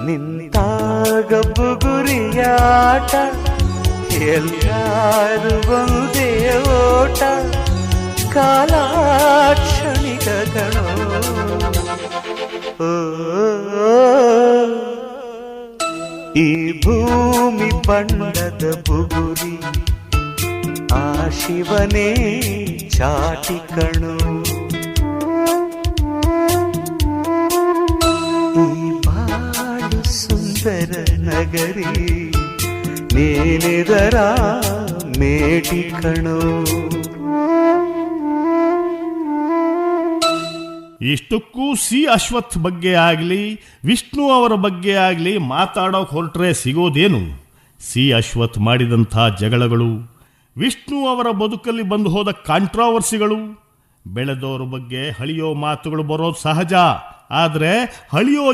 ನಿಂತಾಗ ಬುಗುರಿಯಾಟ ಎಲ್ಲಾರು ಒಂದೇ ಓಟ ಕಾಲಾಕ್ಷಣಿಕ ಗಣೋ ಈ ಭೂಮಿ ಬಣ್ಣದ ಬುಗುರಿ ಆ ಶಿವನೇ ಚಾಟಿ ಕಣು ಈ ಬಾಳು ಸುಂದರ ನಗರಿ ನೀನಿದರ ಮೇಟಿ ಕಣು. ಇಷ್ಟಕ್ಕೂ ಸಿ ಅಶ್ವಥ್ ಬಗ್ಗೆ ಆಗಲಿ ವಿಷ್ಣು ಅವರ ಬಗ್ಗೆ ಆಗಲಿ ಮಾತಾಡೋಕೆ ಹೊರಟ್ರೆ ಸಿಗೋದೇನು? ಸಿ ಅಶ್ವಥ್ ಮಾಡಿದಂಥ ಜಗಳಗಳು, ವಿಷ್ಣು ಅವರ ಬದುಕಲ್ಲಿ ಬಂದು ಹೋದ ಕಾಂಟ್ರಾವರ್ಸಿಗಳು, ಬೆಳೆದವರ ಬಗ್ಗೆ ಹಳಿಯೋ ಮಾತುಗಳು ಬರೋದು ಸಹಜ. ಆದರೆ ಹಳಿಯೋ